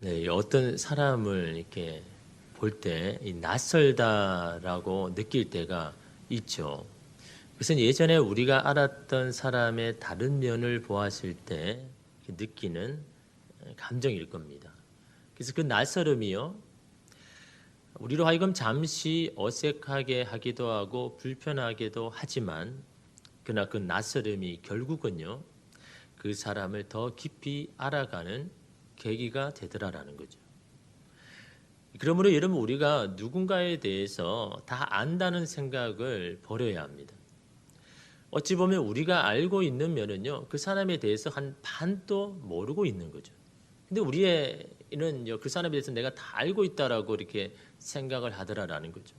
네, 어떤 사람을 이렇게 볼 때 낯설다라고 느낄 때가 있죠. 그것은 예전에 우리가 알았던 사람의 다른 면을 보았을 때 느끼는 감정일 겁니다. 그래서 그 낯설음이요, 우리로 하여금 잠시 어색하게 하기도 하고 불편하기도 하지만, 그러나 그 낯설음이 결국은요, 그 사람을 더 깊이 알아가는 계기가 되더라라는 거죠. 그러므로 여러분, 우리가 누군가에 대해서 다 안다는 생각을 버려야 합니다. 어찌 보면 우리가 알고 있는 면은요, 그 사람에 대해서 한 반도 모르고 있는 거죠. 근데 우리는 그 사람에 대해서 내가 다 알고 있다라고 이렇게 생각을 하더라라는 거죠.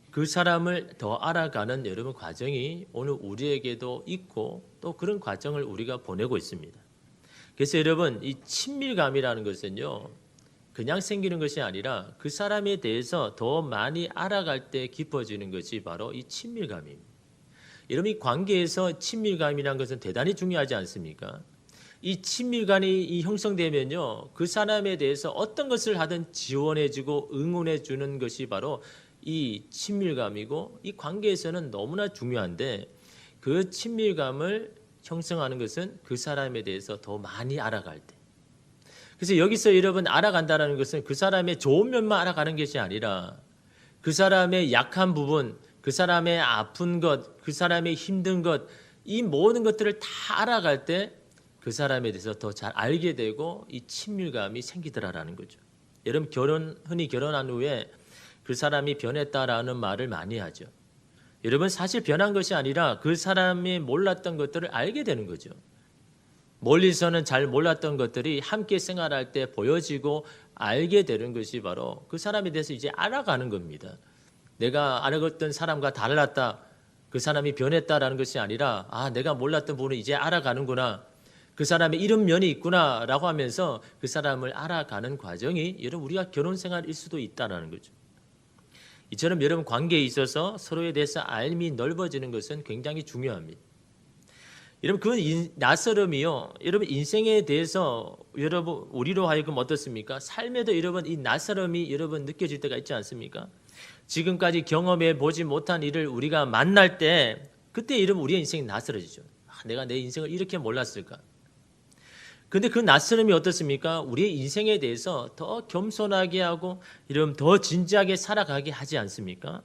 그 사람을 더 알아가는 여러분 과정이 오늘 우리에게도 있고, 또 그런 과정을 우리가 보내고 있습니다. 그래서 여러분, 이 친밀감이라는 것은요, 그냥 생기는 것이 아니라 그 사람에 대해서 더 많이 알아갈 때 깊어지는 것이 바로 이 친밀감입니다. 여러분, 이 관계에서 친밀감이라는 것은 대단히 중요하지 않습니까? 이 친밀감이 형성되면요, 그 사람에 대해서 어떤 것을 하든 지원해주고 응원해주는 것이 바로 이 친밀감이고, 이 관계에서는 너무나 중요한데, 그 친밀감을 형성하는 것은 그 사람에 대해서 더 많이 알아갈 때. 그래서 여기서 여러분, 알아간다는 것은 그 사람의 좋은 면만 알아가는 것이 아니라 그 사람의 약한 부분, 그 사람의 아픈 것, 그 사람의 힘든 것, 이 모든 것들을 다 알아갈 때 그 사람에 대해서 더 잘 알게 되고 이 친밀감이 생기더라라는 거죠. 여러분, 흔히 결혼한 후에 그 사람이 변했다라는 말을 많이 하죠. 여러분, 사실 변한 것이 아니라 그 사람이 몰랐던 것들을 알게 되는 거죠. 멀리서는 잘 몰랐던 것들이 함께 생활할 때 보여지고 알게 되는 것이 바로 그 사람에 대해서 이제 알아가는 겁니다. 내가 알았던 사람과 달랐다, 그 사람이 변했다라는 것이 아니라, 내가 몰랐던 부분을 이제 알아가는구나, 그 사람의 이런 면이 있구나 라고 하면서 그 사람을 알아가는 과정이 여러분, 우리가 결혼 생활일 수도 있다는 거죠. 이처럼 여러분, 관계에 있어서 서로에 대해서 알미 넓어지는 것은 굉장히 중요합니다. 여러분, 그 낯설음이요, 여러분 인생에 대해서 여러분 우리로 하여금 어떻습니까? 삶에도 여러분 이 낯설음이 여러분 느껴질 때가 있지 않습니까? 지금까지 경험해 보지 못한 일을 우리가 만날 때, 그때 여러분 우리의 인생이 낯설어지죠. 내가 내 인생을 이렇게 몰랐을까? 근데 그 낯설음이 어떻습니까? 우리의 인생에 대해서 더 겸손하게 하고 이러면 더 진지하게 살아가게 하지 않습니까?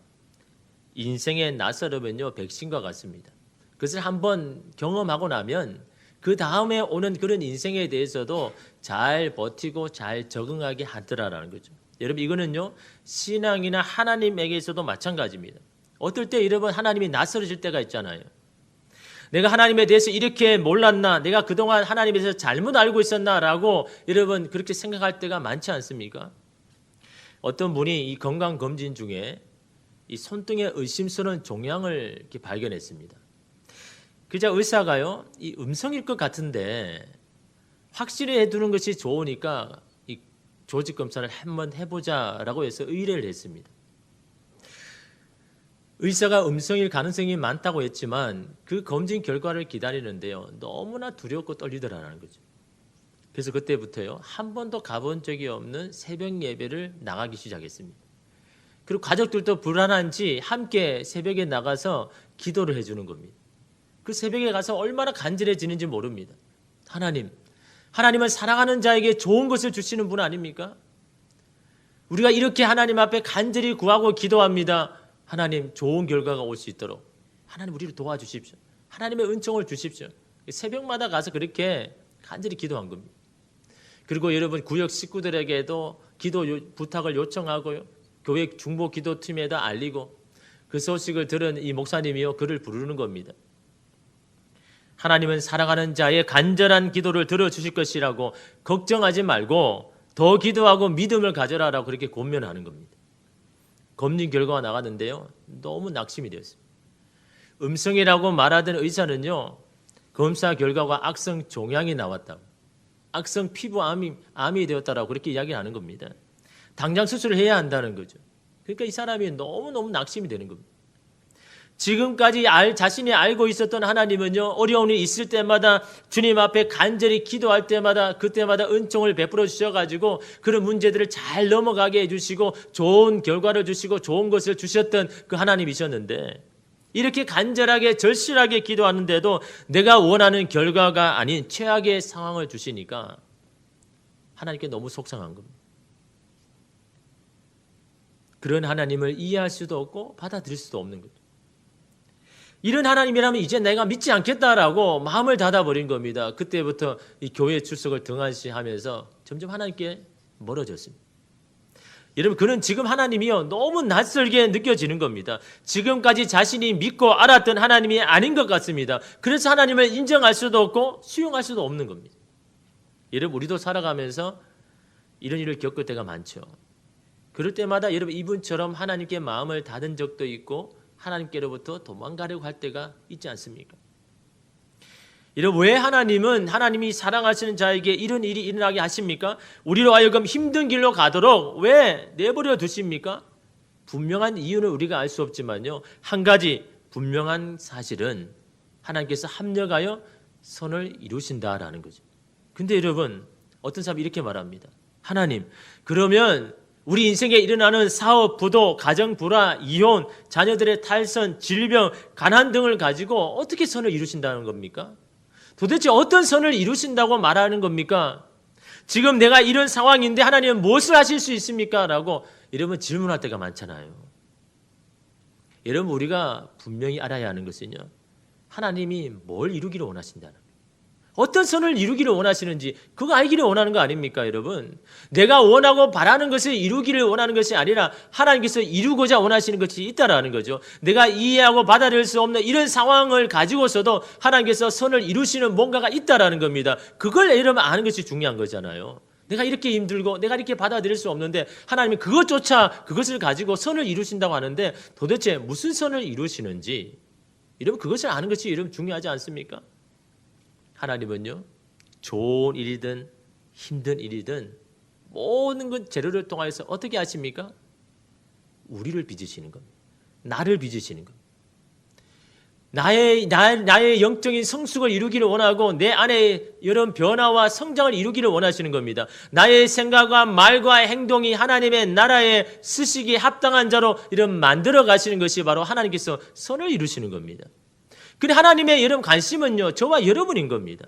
인생의 낯설음은요, 백신과 같습니다. 그것을 한번 경험하고 나면 그 다음에 오는 그런 인생에 대해서도 잘 버티고 잘 적응하게 하더라라는 거죠. 여러분, 이거는요, 신앙이나 하나님에게서도 마찬가지입니다. 어떨 때 여러분, 하나님이 낯설어질 때가 있잖아요. 내가 하나님에 대해서 이렇게 몰랐나, 내가 그동안 하나님에 대해서 잘못 알고 있었나라고 여러분 그렇게 생각할 때가 많지 않습니까? 어떤 분이 이 건강검진 중에 이 손등에 의심스러운 종양을 이렇게 발견했습니다. 그자 의사가요, 이 음성일 것 같은데 확실히 해두는 것이 좋으니까 이 조직 검사를 한번 해보자라고 해서 의뢰를 했습니다. 의사가 음성일 가능성이 많다고 했지만 그 검진 결과를 기다리는데요, 너무나 두렵고 떨리더라는 거죠. 그래서 그때부터요, 한 번도 가본 적이 없는 새벽 예배를 나가기 시작했습니다. 그리고 가족들도 불안한지 함께 새벽에 나가서 기도를 해주는 겁니다. 그 새벽에 가서 얼마나 간절해지는지 모릅니다. 하나님은 사랑하는 자에게 좋은 것을 주시는 분 아닙니까? 우리가 이렇게 하나님 앞에 간절히 구하고 기도합니다. 하나님, 좋은 결과가 올 수 있도록 하나님 우리를 도와주십시오. 하나님의 은총을 주십시오. 새벽마다 가서 그렇게 간절히 기도한 겁니다. 그리고 여러분, 구역 식구들에게도 기도 부탁을 요청하고요, 교회 중보 기도팀에다 알리고, 그 소식을 들은 이 목사님이요, 그를 부르는 겁니다. 하나님은 사랑하는 자의 간절한 기도를 들어주실 것이라고 걱정하지 말고 더 기도하고 믿음을 가져라라고 그렇게 권면하는 겁니다. 검진 결과가 나갔는데요, 너무 낙심이 되었습니다. 음성이라고 말하던 의사는요, 검사 결과가 악성 종양이 나왔다고, 악성 피부암이 되었다라고 그렇게 이야기하는 겁니다. 당장 수술을 해야 한다는 거죠. 그러니까 이 사람이 너무너무 낙심이 되는 겁니다. 지금까지 자신이 알고 있었던 하나님은요, 어려움이 있을 때마다 주님 앞에 간절히 기도할 때마다 그때마다 은총을 베풀어 주셔가지고 그런 문제들을 잘 넘어가게 해주시고 좋은 결과를 주시고 좋은 것을 주셨던 그 하나님이셨는데, 이렇게 간절하게 절실하게 기도하는데도 내가 원하는 결과가 아닌 최악의 상황을 주시니까 하나님께 너무 속상한 겁니다. 그런 하나님을 이해할 수도 없고 받아들일 수도 없는 거죠. 이런 하나님이라면 이제 내가 믿지 않겠다라고 마음을 닫아버린 겁니다. 그때부터 이 교회 출석을 등한시하면서 점점 하나님께 멀어졌습니다. 여러분, 그는 지금 하나님이요 너무 낯설게 느껴지는 겁니다. 지금까지 자신이 믿고 알았던 하나님이 아닌 것 같습니다. 그래서 하나님을 인정할 수도 없고 수용할 수도 없는 겁니다. 여러분, 우리도 살아가면서 이런 일을 겪을 때가 많죠. 그럴 때마다 여러분 이분처럼 하나님께 마음을 닫은 적도 있고 하나님께로부터 도망가려고 할 때가 있지 않습니까? 여러분, 왜 하나님이 사랑하시는 자에게 이런 일이 일어나게 하십니까? 우리로 하여금 힘든 길로 가도록 왜 내버려 두십니까? 분명한 이유는 우리가 알 수 없지만요, 한 가지 분명한 사실은 하나님께서 합력하여 선을 이루신다라는 거죠. 근데 여러분, 어떤 사람이 이렇게 말합니다. 하나님, 그러면 우리 인생에 일어나는 사업, 부도, 가정 불화, 이혼, 자녀들의 탈선, 질병, 가난 등을 가지고 어떻게 선을 이루신다는 겁니까? 도대체 어떤 선을 이루신다고 말하는 겁니까? 지금 내가 이런 상황인데 하나님은 무엇을 하실 수 있습니까? 라고 여러분 질문할 때가 많잖아요. 여러분, 우리가 분명히 알아야 하는 것은요, 하나님이 뭘 이루기를 원하신다는 거예요. 어떤 선을 이루기를 원하시는지 그거 알기를 원하는 거 아닙니까, 여러분? 내가 원하고 바라는 것을 이루기를 원하는 것이 아니라 하나님께서 이루고자 원하시는 것이 있다라는 거죠. 내가 이해하고 받아들일 수 없는 이런 상황을 가지고서도 하나님께서 선을 이루시는 뭔가가 있다라는 겁니다. 그걸 여러분 아는 것이 중요한 거잖아요. 내가 이렇게 힘들고 내가 이렇게 받아들일 수 없는데 하나님이 그것을 가지고 선을 이루신다고 하는데 도대체 무슨 선을 이루시는지 여러분 그것을 아는 것이 여러분 중요하지 않습니까? 하나님은요, 좋은 일이든 힘든 일이든 모든 것 재료를 통하여서 어떻게 하십니까? 우리를 빚으시는 겁니다. 나를 빚으시는 겁니다. 나의 영적인 성숙을 이루기를 원하고 내 안에 이런 변화와 성장을 이루기를 원하시는 겁니다. 나의 생각과 말과 행동이 하나님의 나라에 쓰시기에 합당한 자로 이런 만들어 가시는 것이 바로 하나님께서 선을 이루시는 겁니다. 근데 하나님의 여러분 관심은요, 저와 여러분인 겁니다.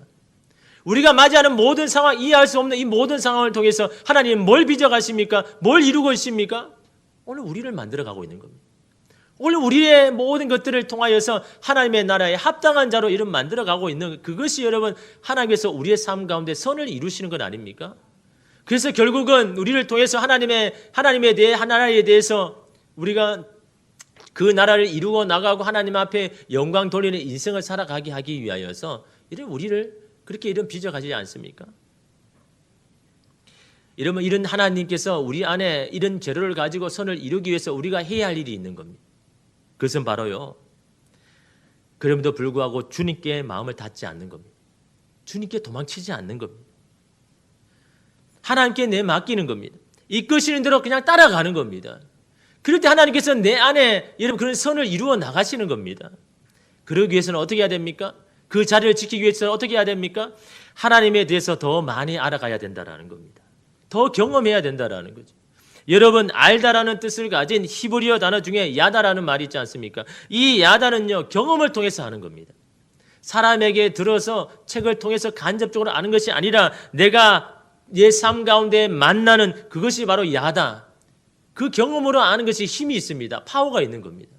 우리가 맞이하는 모든 상황, 이해할 수 없는 이 모든 상황을 통해서 하나님은 뭘 빚어가십니까? 뭘 이루고 있습니까? 오늘 우리를 만들어가고 있는 겁니다. 오늘 우리의 모든 것들을 통하여서 하나님의 나라에 합당한 자로 이름 만들어가고 있는 그것이 여러분 하나님께서 우리의 삶 가운데 선을 이루시는 것 아닙니까? 그래서 결국은 우리를 통해서 하나님의 나라에 대해서 우리가 그 나라를 이루어 나가고 하나님 앞에 영광 돌리는 인생을 살아가게 하기 위하여서 우리를 그렇게 이런 빚어가지 않습니까? 이러면 이런 하나님께서 우리 안에 이런 재료를 가지고 선을 이루기 위해서 우리가 해야 할 일이 있는 겁니다. 그것은 바로요, 그럼에도 불구하고 주님께 마음을 닫지 않는 겁니다. 주님께 도망치지 않는 겁니다. 하나님께 내 맡기는 겁니다. 이끄시는 대로 그냥 따라가는 겁니다. 그럴 때 하나님께서 내 안에 여러분 그런 선을 이루어 나가시는 겁니다. 그러기 위해서는 어떻게 해야 됩니까? 그 자리를 지키기 위해서는 어떻게 해야 됩니까? 하나님에 대해서 더 많이 알아가야 된다는 겁니다. 더 경험해야 된다는 거죠. 여러분, 알다라는 뜻을 가진 히브리어 단어 중에 야다라는 말이 있지 않습니까? 이 야다는요, 경험을 통해서 하는 겁니다. 사람에게 들어서 책을 통해서 간접적으로 아는 것이 아니라 내가 내 삶 가운데 만나는 그것이 바로 야다. 그 경험으로 아는 것이 힘이 있습니다. 파워가 있는 겁니다.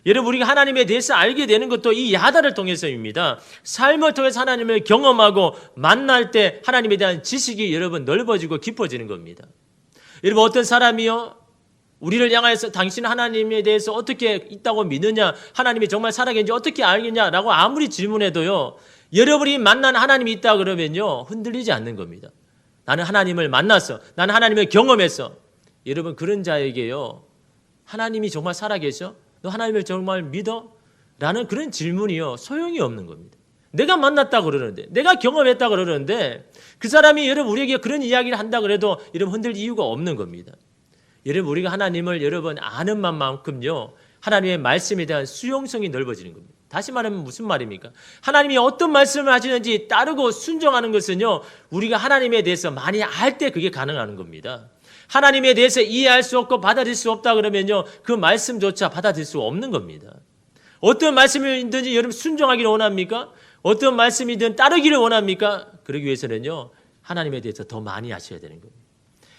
여러분, 우리가 하나님에 대해서 알게 되는 것도 이 야다를 통해서입니다. 삶을 통해서 하나님을 경험하고 만날 때 하나님에 대한 지식이 여러분 넓어지고 깊어지는 겁니다. 여러분, 어떤 사람이요, 우리를 향해서 당신 하나님에 대해서 어떻게 있다고 믿느냐, 하나님이 정말 살아계신지 어떻게 알겠냐라고 아무리 질문해도요, 여러분이 만난 하나님이 있다 그러면요 흔들리지 않는 겁니다. 나는 하나님을 만났어, 나는 하나님을 경험했어. 여러분, 그런 자에게요, 하나님이 정말 살아계셔? 너 하나님을 정말 믿어? 라는 그런 질문이요 소용이 없는 겁니다. 내가 만났다 그러는데, 내가 경험했다 그러는데 그 사람이 여러분 우리에게 그런 이야기를 한다 그래도 여러분 흔들 이유가 없는 겁니다. 여러분, 우리가 하나님을 여러분 아는 만큼요 하나님의 말씀에 대한 수용성이 넓어지는 겁니다. 다시 말하면 무슨 말입니까? 하나님이 어떤 말씀을 하시는지 따르고 순종하는 것은요, 우리가 하나님에 대해서 많이 알 때 그게 가능한 겁니다. 하나님에 대해서 이해할 수 없고 받아들일 수 없다 그러면요, 그 말씀조차 받아들일 수 없는 겁니다. 어떤 말씀이든지 여러분 순종하기를 원합니까? 어떤 말씀이든 따르기를 원합니까? 그러기 위해서는요, 하나님에 대해서 더 많이 아셔야 되는 겁니다.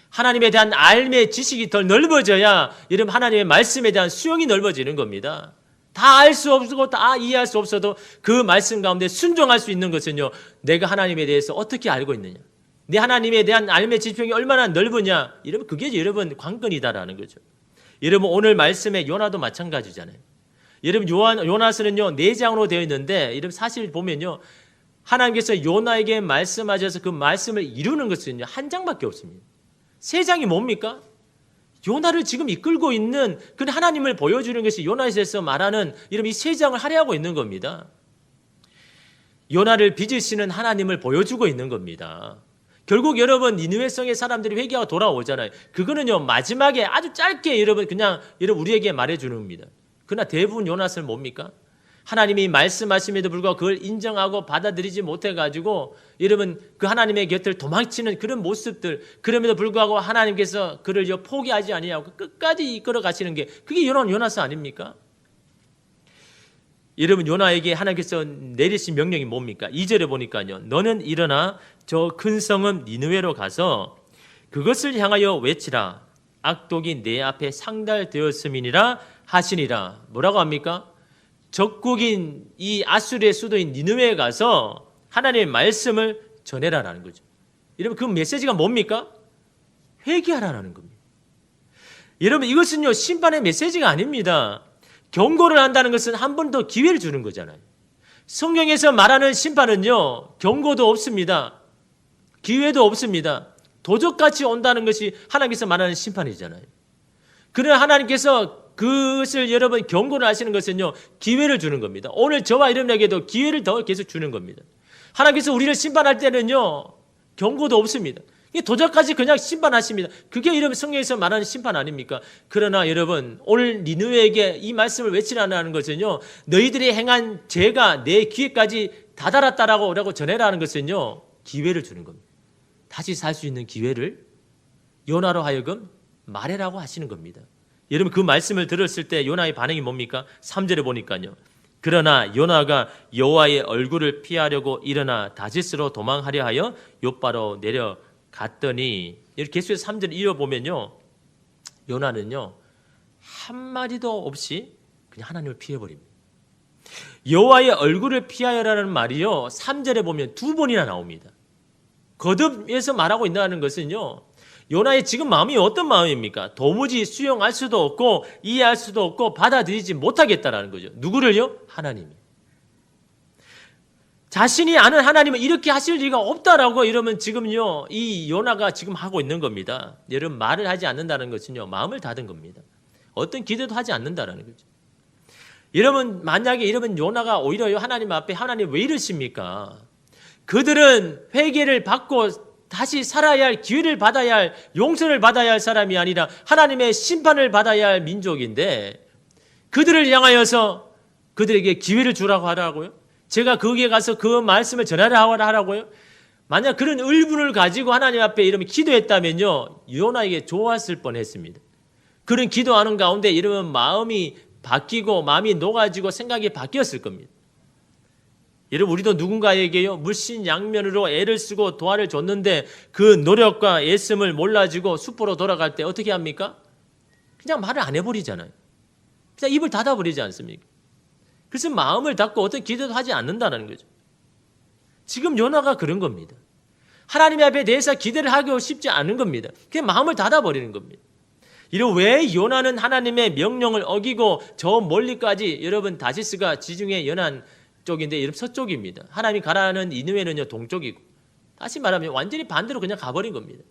하나님에 대한 알의 지식이 더 넓어져야 여러분 하나님의 말씀에 대한 수용이 넓어지는 겁니다. 다 알 수 없고 다 이해할 수 없어도 그 말씀 가운데 순종할 수 있는 것은요, 내가 하나님에 대해서 어떻게 알고 있느냐, 내 하나님에 대한 알의 지평이 얼마나 넓으냐, 여러분 그게 여러분 관건이다라는 거죠. 여러분 오늘 말씀의 요나도 마찬가지잖아요. 여러분 요나서는요 4장으로 되어 있는데, 여러분 사실 보면요, 하나님께서 요나에게 말씀하셔서 그 말씀을 이루는 것은요 한 장밖에 없습니다. 3장이 뭡니까? 요나를 지금 이끌고 있는 그 하나님을 보여주는 것이 요나에서 말하는 이런 이 3장을 할애하고 있는 겁니다. 요나를 빚으시는 하나님을 보여주고 있는 겁니다. 결국 여러분 니느웨 성의 사람들이 회개하고 돌아오잖아요. 그거는요 마지막에 아주 짧게 여러분 우리에게 말해주는 겁니다. 그러나 대부분 요나서는 뭡니까? 하나님이 말씀하심에도 불구하고 그걸 인정하고 받아들이지 못해가지고 여러분 그 하나님의 곁을 도망치는 그런 모습들, 그럼에도 불구하고 하나님께서 그를 포기하지 아니하고 끝까지 이끌어 가시는 게 그게 요나서 아닙니까? 여러분 요나에게 하나님께서 내리신 명령이 뭡니까? 2절에 보니까요, 너는 일어나 저 큰 성읍 니느웨로 가서 그것을 향하여 외치라. 악독이 내 앞에 상달되었음이니라 하시니라. 뭐라고 합니까? 적국인 이 아수르의 수도인 니느웨에 가서 하나님의 말씀을 전해라라는 거죠. 여러분 그 메시지가 뭡니까? 회개하라는 겁니다. 여러분 이것은요 심판의 메시지가 아닙니다. 경고를 한다는 것은 한 번 더 기회를 주는 거잖아요. 성경에서 말하는 심판은요 경고도 없습니다. 기회도 없습니다. 도적같이 온다는 것이 하나님께서 말하는 심판이잖아요. 그러나 하나님께서 그것을 여러분 경고를 하시는 것은요 기회를 주는 겁니다. 오늘 저와 여러분에게도 기회를 더 계속 주는 겁니다. 하나님께서 우리를 심판할 때는요 경고도 없습니다. 도적까지 그냥 심판하십니다. 그게 여러분 성경에서 말하는 심판 아닙니까? 그러나 여러분 오늘 니느웨에게 이 말씀을 외치라는 것은요 너희들이 행한 죄가 내 귀에까지 다다랐다라고 전해라는 것은요 기회를 주는 겁니다. 다시 살 수 있는 기회를 요나로 하여금 말해라고 하시는 겁니다. 여러분 그 말씀을 들었을 때 요나의 반응이 뭡니까? 3절에 보니까요. 그러나 요나가 여호와의 얼굴을 피하려고 일어나 다시스로 도망하려 하여 욥바로 내려갔더니, 이렇게 계속해서 3절 이어보면요 요나는요 한마디도 없이 그냥 하나님을 피해버립니다. 여호와의 얼굴을 피하여라는 말이요 3절에 보면 2번이나 나옵니다. 거듭해서 말하고 있다는 것은요 요나의 지금 마음이 어떤 마음입니까? 도무지 수용할 수도 없고 이해할 수도 없고 받아들이지 못하겠다라는 거죠. 누구를요? 하나님이. 자신이 아는 하나님은 이렇게 하실 리가 없다라고 이러면 지금요 이 요나가 지금 하고 있는 겁니다. 여러분 말을 하지 않는다는 것은요 마음을 닫은 겁니다. 어떤 기대도 하지 않는다라는 거죠. 여러분 만약에 이러면 요나가 오히려 하나님 앞에 하나님 왜 이러십니까? 그들은 회개를 받고 다시 살아야 할 기회를 받아야 할 용서를 받아야 할 사람이 아니라 하나님의 심판을 받아야 할 민족인데 그들을 향하여서 그들에게 기회를 주라고 하라고요? 제가 거기에 가서 그 말씀을 전하라 하라고요? 만약 그런 의분을 가지고 하나님 앞에 이러면 기도했다면요 요나에게 좋았을 뻔했습니다. 그런 기도하는 가운데 이러면 마음이 바뀌고 마음이 녹아지고 생각이 바뀌었을 겁니다. 여러분 우리도 누군가에게요 물신양면으로 애를 쓰고 도와를 줬는데 그 노력과 애씀을 몰라주고 숲으로 돌아갈 때 어떻게 합니까? 그냥 말을 안 해버리잖아요. 그냥 입을 닫아버리지 않습니까? 그래서 마음을 닫고 어떤 기도도 하지 않는다는 거죠. 지금 요나가 그런 겁니다. 하나님 앞에 대해서 기대를 하고 싶지 않은 겁니다. 그냥 마음을 닫아버리는 겁니다. 이런 왜 요나는 하나님의 명령을 어기고 저 멀리까지, 여러분 다시스가 지중해 연안 쪽인데 여러분 서쪽입니다. 하나님이 가라는 니느웨는요 동쪽이고, 다시 말하면 완전히 반대로 그냥 가버린 겁니다.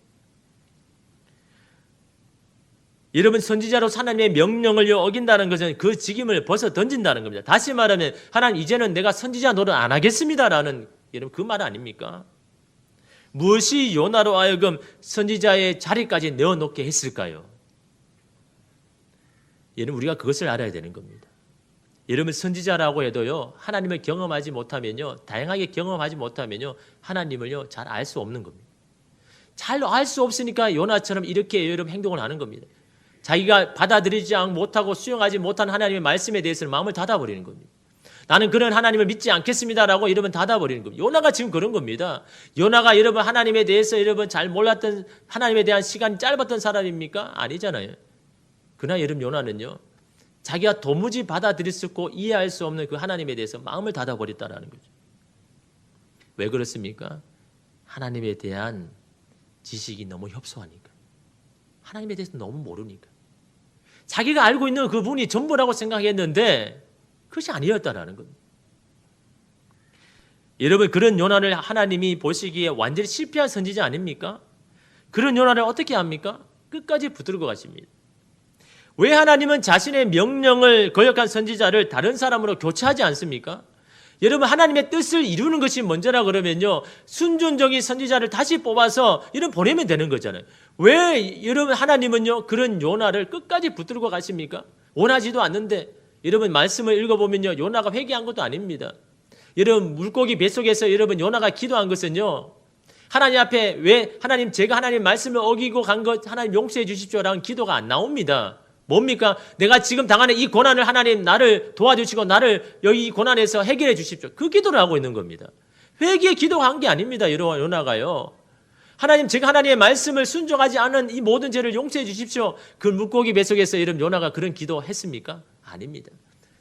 여러분 선지자로 하나님의 명령을 어긴다는 것은 그 직임을 벗어 던진다는 겁니다. 다시 말하면 하나님 이제는 내가 선지자 노릇 안 하겠습니다라는 여러분 그 말 아닙니까? 무엇이 요나로 하여금 선지자의 자리까지 내어놓게 했을까요? 여러분 우리가 그것을 알아야 되는 겁니다. 여러분 선지자라고 해도요 하나님을 경험하지 못하면요 다양하게 경험하지 못하면요 하나님을요 잘 알 수 없는 겁니다. 잘 알 수 없으니까 요나처럼 이렇게 여러분 행동을 하는 겁니다. 자기가 받아들이지 못하고 수용하지 못한 하나님의 말씀에 대해서는 마음을 닫아버리는 겁니다. 나는 그런 하나님을 믿지 않겠습니다라고 여러분 닫아버리는 겁니다. 요나가 지금 그런 겁니다. 요나가 여러분 하나님에 대해서 여러분 잘 몰랐던 하나님에 대한 시간이 짧았던 사람입니까? 아니잖아요. 그러나 여러분 요나는요 자기가 도무지 받아들일 수 없고 이해할 수 없는 그 하나님에 대해서 마음을 닫아버렸다라는 거죠. 왜 그렇습니까? 하나님에 대한 지식이 너무 협소하니까. 하나님에 대해서 너무 모르니까. 자기가 알고 있는 그분이 전부라고 생각했는데 그것이 아니었다라는 겁니다. 여러분 그런 요나를 하나님이 보시기에 완전히 실패한 선지자 아닙니까? 그런 요나를 어떻게 합니까? 끝까지 붙들고 가십니다. 왜 하나님은 자신의 명령을 거역한 선지자를 다른 사람으로 교체하지 않습니까? 여러분 하나님의 뜻을 이루는 것이 먼저라 그러면요 순종적인 선지자를 다시 뽑아서 이런 보내면 되는 거잖아요. 왜 여러분 하나님은요 그런 요나를 끝까지 붙들고 가십니까? 원하지도 않는데 여러분 말씀을 읽어보면요 요나가 회개한 것도 아닙니다. 여러분 물고기 뱃속에서 여러분 요나가 기도한 것은요 하나님 앞에 왜 하나님 제가 하나님 말씀을 어기고 간 것 하나님 용서해 주십시오라는 기도가 안 나옵니다. 뭡니까? 내가 지금 당하는 이 고난을 하나님 나를 도와주시고 나를 여기 이 고난에서 해결해 주십시오. 그 기도를 하고 있는 겁니다. 회개의 기도한 게 아닙니다. 요나가요. 하나님 제가 하나님의 말씀을 순종하지 않은 이 모든 죄를 용서해 주십시오. 그 물고기 뱃속에서 이런 요나가 그런 기도했습니까? 아닙니다.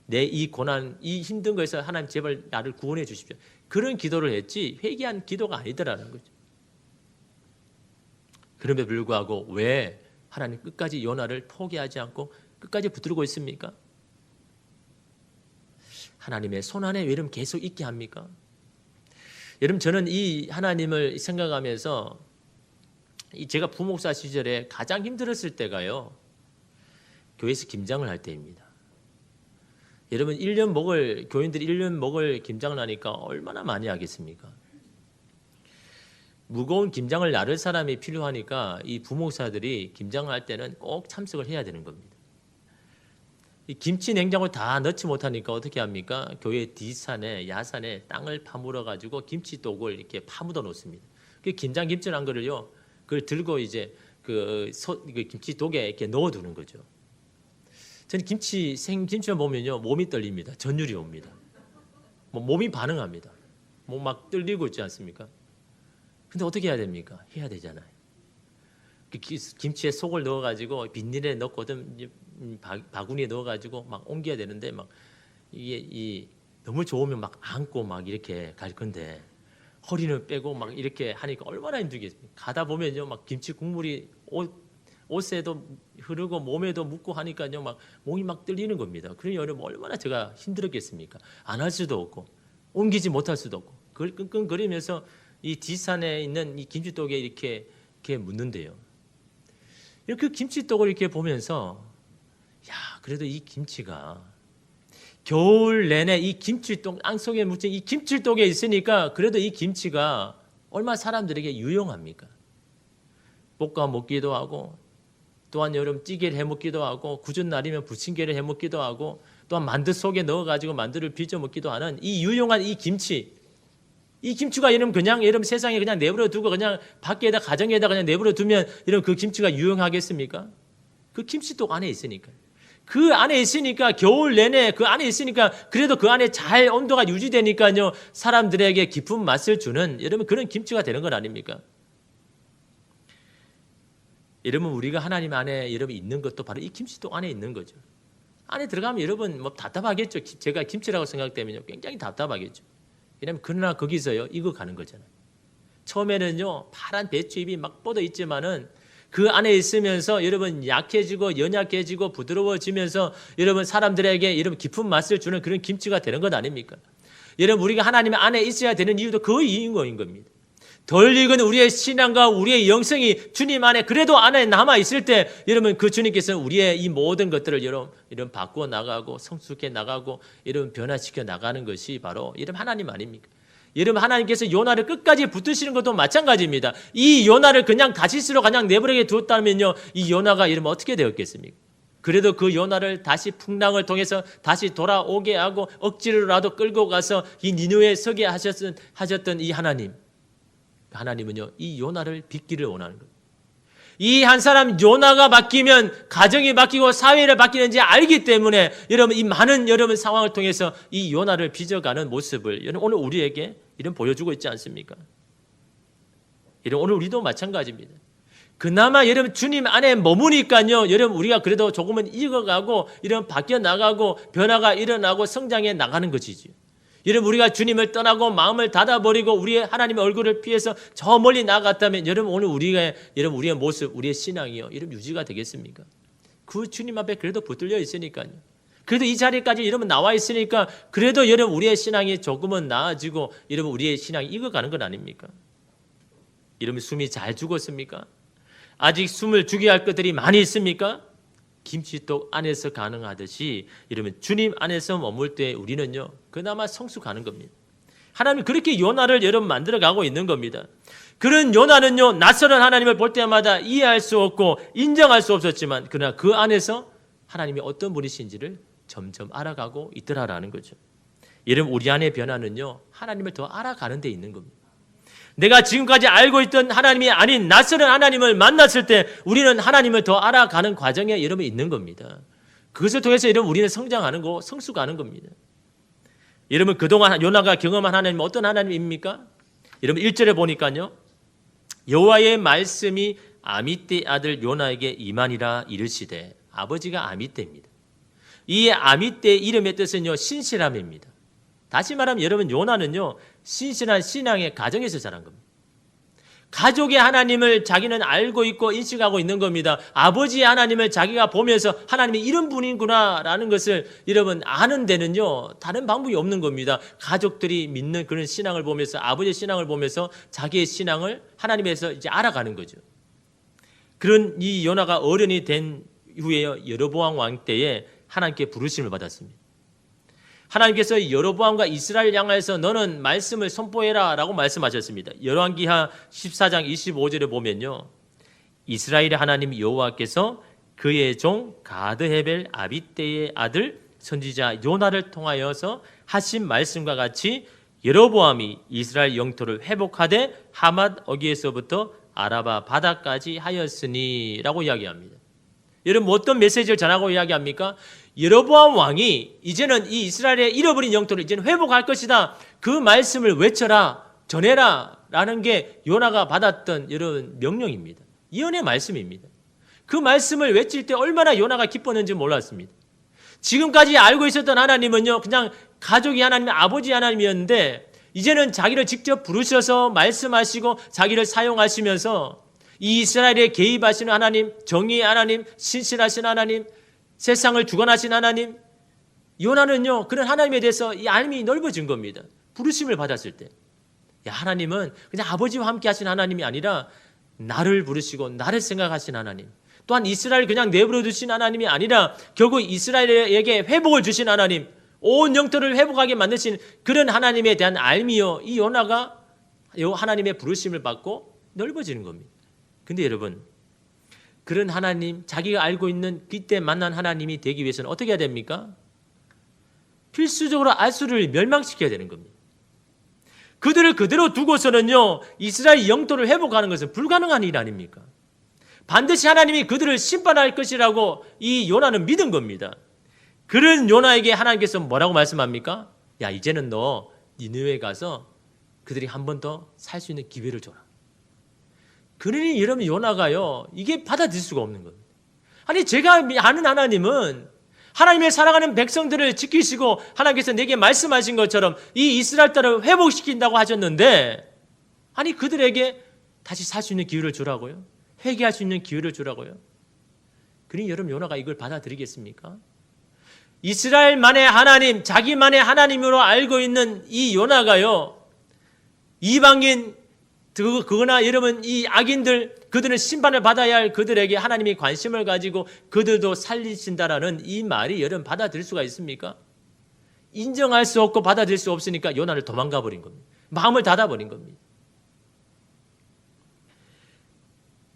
내 이 고난 이 힘든 거에서 하나님 제발 나를 구원해 주십시오. 그런 기도를 했지 회개한 기도가 아니더라는 거죠. 그럼에도 불구하고 왜 하나님 끝까지 요나를 포기하지 않고 끝까지 붙들고 있습니까? 하나님의 손안에 왜 이러면 계속 있게 합니까? 여러분 저는 이 하나님을 생각하면서 제가 부목사 시절에 가장 힘들었을 때가요. 교회에서 김장을 할 때입니다. 여러분 1년 먹을 교인들이 1년 먹을 김장을 하니까 얼마나 많이 하겠습니까? 무거운 김장을 나를 사람이 필요하니까 이 부목사들이 김장을 할 때는 꼭 참석을 해야 되는 겁니다. 이 김치 냉장고에 다 넣지 못하니까 어떻게 합니까? 교회 뒷산에 야산에 땅을 파물어 가지고 김치독을 이렇게 파묻어 놓습니다. 그 김장 김치를 한 거를요, 그걸 들고 이제 그 김치독에 이렇게 넣어두는 거죠. 저는 생김치만 보면요 몸이 떨립니다. 전율이 옵니다. 몸이 반응합니다. 몸 막 떨리고 있지 않습니까? 근데 어떻게 해야 됩니까? 해야 되잖아요. 김치에 속을 넣어가지고 비닐에 넣고 바구니에 넣어가지고 막 옮겨야 되는데 막 이게 너무 좋으면 막 안고 막 이렇게 갈 건데 허리는 빼고 막 이렇게 하니까 얼마나 힘들겠습니까? 가다 보면요 막 김치 국물이 옷에도 흐르고 몸에도 묻고 하니까요 막 몸이 막 떨리는 겁니다. 그러니 여러분 얼마나 제가 힘들었겠습니까? 안 할 수도 없고 옮기지 못할 수도 없고 그걸 끙끙거리면서 이 뒷산에 있는 이 김치독에 이렇게 묻는데요. 그 김치독을 이렇게 보면서 야 그래도 이 김치가 겨울 내내 이 김치독 땅 속에 묻힌 이 김치독에 있으니까 그래도 이 김치가 얼마나 사람들에게 유용합니까? 볶아 먹기도 하고 또한 여름 찌개를 해 먹기도 하고 굳은 날이면 부침개를 해 먹기도 하고 또한 만두 속에 넣어가지고 만두를 빚어 먹기도 하는 이 유용한 이 김치. 이 김치가 여러분 그냥 여러분 세상에 그냥 내버려 두고 그냥 밖에다 가정에다 그냥 내버려 두면 여러분 그 김치가 유용하겠습니까? 그 김치독 안에 있으니까. 그 안에 있으니까 겨울 내내 그 안에 있으니까 그래도 그 안에 잘 온도가 유지되니까요 사람들에게 깊은 맛을 주는 여러분 그런 김치가 되는 건 아닙니까? 여러분 우리가 하나님 안에 여러분 있는 것도 바로 이 김치독 안에 있는 거죠. 안에 들어가면 여러분 뭐 답답하겠죠. 제가 김치라고 생각되면요 굉장히 답답하겠죠. 왜냐하면 그러나 거기서요 익어가는 거잖아요. 처음에는요 파란 배추잎이 막 뻗어 있지만은 그 안에 있으면서 여러분 약해지고 연약해지고 부드러워지면서 여러분 사람들에게 여러분 깊은 맛을 주는 그런 김치가 되는 것 아닙니까? 여러분 우리가 하나님 안에 있어야 되는 이유도 그 이유인 겁니다. 덜 익은 우리의 신앙과 우리의 영성이 주님 안에 그래도 안에 남아 있을 때 여러분 그 주님께서는 우리의 이 모든 것들을 여러분 바꾸어 나가고 성숙해 나가고 여러분 변화시켜 나가는 것이 바로 여러분 하나님 아닙니까? 여러분 하나님께서 요나를 끝까지 붙드시는 것도 마찬가지입니다. 이 요나를 그냥 다시스로 그냥 내버리게 두었다면요 이 요나가 여러분 어떻게 되었겠습니까? 그래도 그 요나를 다시 풍랑을 통해서 다시 돌아오게 하고 억지로라도 끌고 가서 이 니느웨에 서게 하셨던 이 하나님은요, 이 요나를 빚기를 원하는 거예요. 이 한 사람 요나가 바뀌면 가정이 바뀌고 사회를 바뀌는지 알기 때문에 여러분 이 많은 여러분 상황을 통해서 이 요나를 빚어가는 모습을 오늘 우리에게 이런 보여주고 있지 않습니까? 이런 오늘 우리도 마찬가지입니다. 그나마 여러분 주님 안에 머무니까요, 여러분 우리가 그래도 조금은 익어가고 이런 바뀌어 나가고 변화가 일어나고 성장해 나가는 것이지요. 여러분 우리가 주님을 떠나고 마음을 닫아버리고 우리의 하나님의 얼굴을 피해서 저 멀리 나갔다면 여러분 오늘 우리의 모습, 우리의 신앙이요, 여러분 유지가 되겠습니까? 그 주님 앞에 그래도 붙들려 있으니까요. 그래도 이 자리까지 여러분 나와 있으니까 그래도 여러분 우리의 신앙이 조금은 나아지고 여러분 우리의 신앙이 익어가는 건 아닙니까? 여러분 숨이 잘 죽었습니까? 아직 숨을 죽여야 할 것들이 많이 있습니까? 김치떡 안에서 가능하듯이 여러분 주님 안에서 머물 때 우리는요 그나마 성숙하는 겁니다. 하나님이 그렇게 요나를 여러분 만들어가고 있는 겁니다. 그런 요나는요 낯설은 하나님을 볼 때마다 이해할 수 없고 인정할 수 없었지만 그러나 그 안에서 하나님이 어떤 분이신지를 점점 알아가고 있더라라는 거죠. 여러분 우리 안의 변화는요 하나님을 더 알아가는 데 있는 겁니다. 내가 지금까지 알고 있던 하나님이 아닌 낯설은 하나님을 만났을 때 우리는 하나님을 더 알아가는 과정에 여러분 있는 겁니다. 그것을 통해서 여러분 우리는 성장하는 거, 성숙하는 겁니다. 여러분 그동안 요나가 경험한 하나님은 어떤 하나님입니까? 여러분 1절에 보니까요. 여호와의 말씀이 아미떼 아들 요나에게 임하니라 이르시되, 아버지가 아미떼입니다. 이 아미떼 이름의 뜻은요 신실함입니다. 다시 말하면 여러분 요나는요 신실한 신앙의 가정에서 자란 겁니다. 가족의 하나님을 자기는 알고 있고 인식하고 있는 겁니다. 아버지의 하나님을 자기가 보면서 하나님이 이런 분이구나 라는 것을 여러분 아는 데는요 다른 방법이 없는 겁니다. 가족들이 믿는 그런 신앙을 보면서 아버지의 신앙을 보면서 자기의 신앙을 하나님에서 이제 알아가는 거죠. 그런 이 요나가 어른이 된 후에 여로보암 왕 때에 하나님께 부르심을 받았습니다. 하나님께서 여로보암과 이스라엘 향하여서 너는 말씀을 선포해라 라고 말씀하셨습니다. 열왕기하 14장 25절에 보면요. 이스라엘의 하나님 여호와께서 그의 종 가드헤벨 아비떼의 아들 선지자 요나를 통하여서 하신 말씀과 같이 여로보암이 이스라엘 영토를 회복하되 하맛 어귀에서부터 아라바 바다까지 하였으니 라고 이야기합니다. 여러분 어떤 메시지를 전하고 이야기합니까? 여로보암 왕이 이제는 이 이스라엘의 잃어버린 영토를 이제는 회복할 것이다. 그 말씀을 외쳐라, 전해라 라는 게 요나가 받았던 여러분 명령입니다. 예언의 말씀입니다. 그 말씀을 외칠 때 얼마나 요나가 기뻤는지 몰랐습니다. 지금까지 알고 있었던 하나님은요 그냥 가족이 하나님, 아버지 하나님이었는데 이제는 자기를 직접 부르셔서 말씀하시고 자기를 사용하시면서 이 이스라엘에 개입하시는 하나님, 정의의 하나님, 신실하신 하나님, 세상을 주관하신 하나님, 요나는요 그런 하나님에 대해서 이 알미 넓어진 겁니다. 부르심을 받았을 때 하나님은 그냥 아버지와 함께 하신 하나님이 아니라 나를 부르시고 나를 생각하신 하나님, 또한 이스라엘 그냥 내버려 두신 하나님이 아니라 결국 이스라엘에게 회복을 주신 하나님, 온 영토를 회복하게 만드신 그런 하나님에 대한 알미요, 이 요나가 하나님의 부르심을 받고 넓어지는 겁니다. 근데 여러분 그런 하나님, 자기가 알고 있는 그때 만난 하나님이 되기 위해서는 어떻게 해야 됩니까? 필수적으로 알수를 멸망시켜야 되는 겁니다. 그들을 그대로 두고서는요 이스라엘 영토를 회복하는 것은 불가능한 일 아닙니까? 반드시 하나님이 그들을 심판할 것이라고 이 요나는 믿은 겁니다. 그런 요나에게 하나님께서 뭐라고 말씀합니까? 야, 이제는 너 니느웨에 가서 그들이 한 번 더 살 수 있는 기회를 줘라. 그러니 여러분 요나가요 이게 받아들일 수가 없는 겁니다. 아니 제가 아는 하나님은 하나님의 사랑하는 백성들을 지키시고 하나님께서 내게 말씀하신 것처럼 이 이스라엘 딸을 회복시킨다고 하셨는데 아니 그들에게 다시 살 수 있는 기회를 주라고요? 회개할 수 있는 기회를 주라고요? 그러니 여러분 요나가 이걸 받아들이겠습니까? 이스라엘만의 하나님, 자기만의 하나님으로 알고 있는 이 요나가요 이방인 그거나 여러분 이 악인들 그들은 심판을 받아야 할 그들에게 하나님이 관심을 가지고 그들도 살리신다라는 이 말이 여러분 받아들일 수가 있습니까? 인정할 수 없고 받아들일 수 없으니까 요나를 도망가 버린 겁니다. 마음을 닫아버린 겁니다.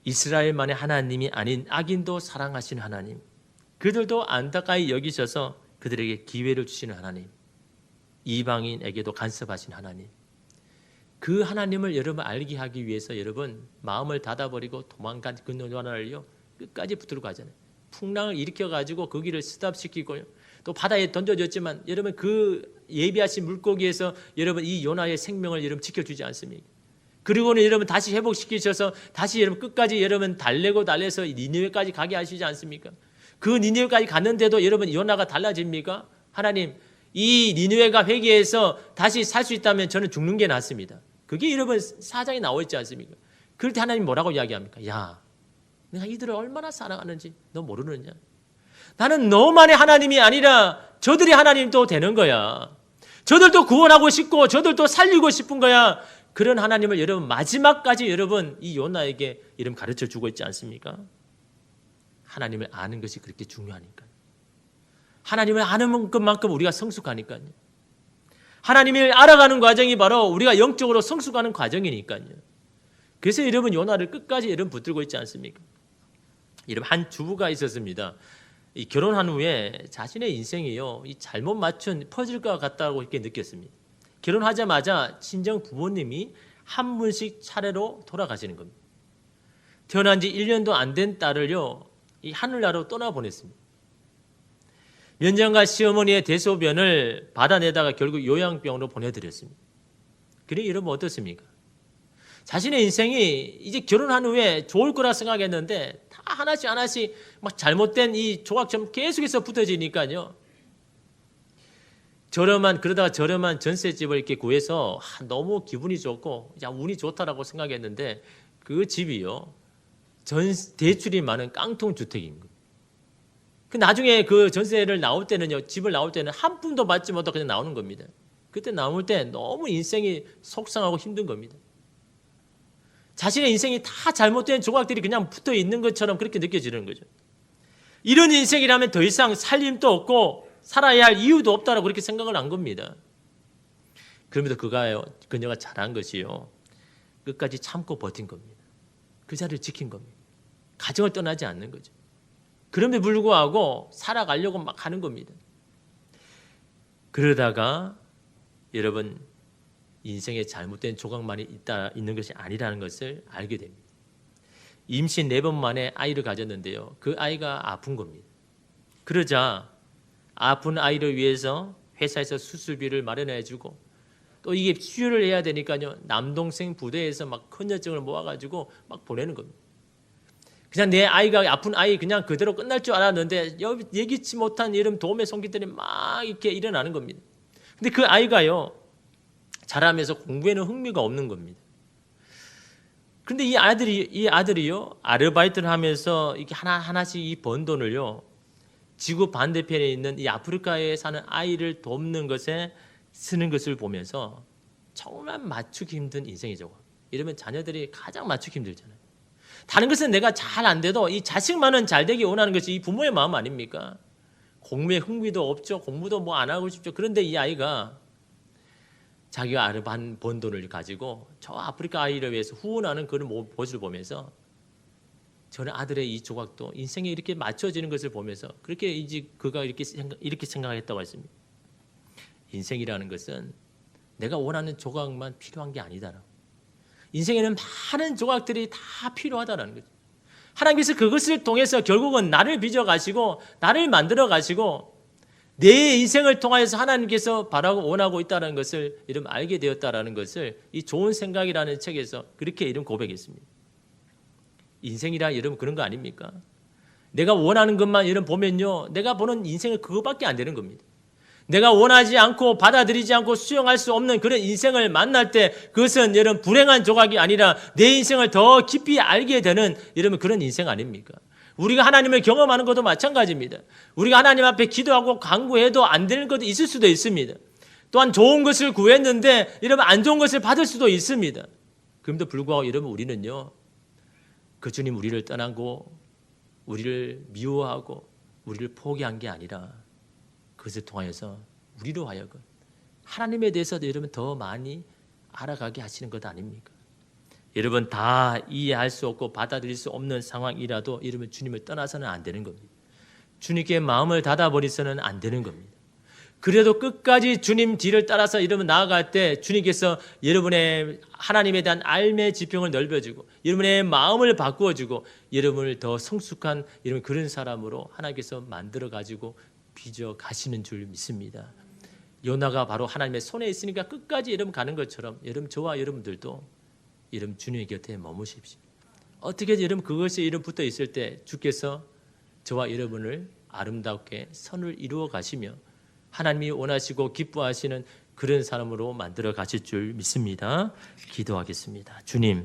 이스라엘만의 하나님이 아닌 악인도 사랑하신 하나님, 그들도 안타까이 여기셔서 그들에게 기회를 주시는 하나님, 이방인에게도 간섭하신 하나님, 그 하나님을 여러분 알게 하기 위해서 여러분 마음을 닫아버리고 도망간 그 요나를요 끝까지 붙들고 가잖아요. 풍랑을 일으켜가지고 거기를 스탑시키고 또 바다에 던져졌지만 여러분 그 예비하신 물고기에서 여러분 이 요나의 생명을 여러분 지켜주지 않습니까? 그리고는 여러분 다시 회복시키셔서 다시 여러분 끝까지 여러분 달래서 니느웨까지 가게 하시지 않습니까? 그 니느웨까지 갔는데도 여러분 요나가 달라집니까? 하나님, 이 니느웨가 회개해서 다시 살 수 있다면 저는 죽는 게 낫습니다. 그게 여러분 사장에 나와 있지 않습니까? 그럴 때 하나님 뭐라고 이야기합니까? 야, 내가 이들을 얼마나 사랑하는지 너 모르느냐? 나는 너만의 하나님이 아니라 저들이 하나님도 되는 거야. 저들도 구원하고 싶고 저들도 살리고 싶은 거야. 그런 하나님을 여러분 마지막까지 여러분 이 요나에게 이름 가르쳐 주고 있지 않습니까? 하나님을 아는 것이 그렇게 중요하니까요. 하나님을 아는 것만큼 우리가 성숙하니까요. 하나님을 알아가는 과정이 바로 우리가 영적으로 성숙하는 과정이니까요. 그래서 여러분 요나를 끝까지 여러분 붙들고 있지 않습니까? 여러분 한 주부가 있었습니다. 이 결혼한 후에 자신의 인생이요 이 잘못 맞춘 퍼즐과 같다고 이렇게 느꼈습니다. 결혼하자마자 친정 부모님이 한 분씩 차례로 돌아가시는 겁니다. 태어난 지 1년도 안 된 딸을요 이 하늘나라로 떠나보냈습니다. 면장과 시어머니의 대소변을 받아내다가 결국 요양병으로 보내드렸습니다. 그래 여러분 어떻습니까? 자신의 인생이 이제 결혼한 후에 좋을 거라 생각했는데 다 하나씩 막 잘못된 이 조각처럼 계속해서 붙어지니까요. 그러다가 저렴한 전셋집을 이렇게 구해서 너무 기분이 좋고 운이 좋다라고 생각했는데 그 집이요 대출이 많은 깡통 주택인 거예요. 그 나중에 그 전세를 나올 때는요 집을 나올 때는 한 푼도 받지 못하고 그냥 나오는 겁니다. 그때 나올 때 너무 인생이 속상하고 힘든 겁니다. 자신의 인생이 다 잘못된 조각들이 그냥 붙어 있는 것처럼 그렇게 느껴지는 거죠. 이런 인생이라면 더 이상 살림도 없고 살아야 할 이유도 없다라고 그렇게 생각을 한 겁니다. 그러면서 그녀가 잘한 것이요 끝까지 참고 버틴 겁니다. 그 자리를 지킨 겁니다. 가정을 떠나지 않는 거죠. 그럼에도 불구하고 살아가려고 막 하는 겁니다. 그러다가 여러분 인생에 잘못된 조각만이 있는 것이 아니라는 것을 알게 됩니다. 임신 4번 만에 아이를 가졌는데요. 그 아이가 아픈 겁니다. 그러자 아픈 아이를 위해서 회사에서 수술비를 마련해주고 또 이게 수혈을 해야 되니까요. 남동생 부대에서 막 헌혈증을 모아가지고 막 보내는 겁니다. 그냥 내 아이가 아픈 아이 그냥 그대로 끝날 줄 알았는데 예기치 못한 이런 도움의 손길들이 막 이렇게 일어나는 겁니다. 근데 그 아이가요. 자라면서 공부에는 흥미가 없는 겁니다. 그런데 이 아들이요. 아르바이트를 하면서 이렇게 하나씩 이 번 돈을요. 지구 반대편에 있는 이 아프리카에 사는 아이를 돕는 것에 쓰는 것을 보면서 정말 맞추기 힘든 인생이죠. 이러면 자녀들이 가장 맞추기 힘들잖아요. 다른 것은 내가 잘 안 돼도 이 자식만은 잘 되기 원하는 것이 이 부모의 마음 아닙니까? 공부에 흥미도 없죠. 공부도 뭐 안 하고 싶죠. 그런데 이 아이가 자기가 번 돈을 가지고 저 아프리카 아이를 위해서 후원하는 그런 모습을 보면서 저는 아들의 이 조각도 인생에 이렇게 맞춰지는 것을 보면서 그렇게 이제 그가 이렇게 생각했다고 했습니다. 인생이라는 것은 내가 원하는 조각만 필요한 게 아니다라고. 인생에는 많은 조각들이 다 필요하다는 거죠. 하나님께서 그것을 통해서 결국은 나를 빚어가시고 나를 만들어가시고 내 인생을 통하여서 하나님께서 바라고 원하고 있다는 것을 이름 알게 되었다라는 것을 이 좋은 생각이라는 책에서 그렇게 이름 고백했습니다. 인생이라 여러분 그런 거 아닙니까? 내가 원하는 것만 여러분 보면요. 내가 보는 인생은 그거밖에 안 되는 겁니다. 내가 원하지 않고 받아들이지 않고 수용할 수 없는 그런 인생을 만날 때 그것은 여러분 불행한 조각이 아니라 내 인생을 더 깊이 알게 되는 여러분 그런 인생 아닙니까? 우리가 하나님을 경험하는 것도 마찬가지입니다. 우리가 하나님 앞에 기도하고 간구해도 안 되는 것도 있을 수도 있습니다. 또한 좋은 것을 구했는데 여러분 안 좋은 것을 받을 수도 있습니다. 그럼에도 불구하고 여러분 우리는요. 그 주님 우리를 떠나고 우리를 미워하고 우리를 포기한 게 아니라 그것을 통하여서 우리로 하여금 하나님에 대해서도 여러분 더 많이 알아가게 하시는 것 아닙니까? 여러분 다 이해할 수 없고 받아들일 수 없는 상황이라도 여러분 주님을 떠나서는 안 되는 겁니다. 주님께 마음을 닫아버리서는 안 되는 겁니다. 그래도 끝까지 주님 뒤를 따라서 여러분 나아갈 때 주님께서 여러분의 하나님에 대한 알매 지평을 넓혀주고 여러분의 마음을 바꾸어주고 여러분을 더 성숙한 여러분 그런 사람으로 하나님께서 만들어 가지고 빚어 가시는 줄 믿습니다. 요나가 바로 하나님의 손에 있으니까 끝까지 여러분 가는 것처럼 여러분 저와 여러분들도 여러분 주님의 곁에 머무십시오. 어떻게 여러분 그것이 이름 붙어 있을 때 주께서 저와 여러분을 아름답게 선을 이루어 가시며 하나님이 원하시고 기뻐하시는 그런 사람으로 만들어 가실 줄 믿습니다. 기도하겠습니다. 주님.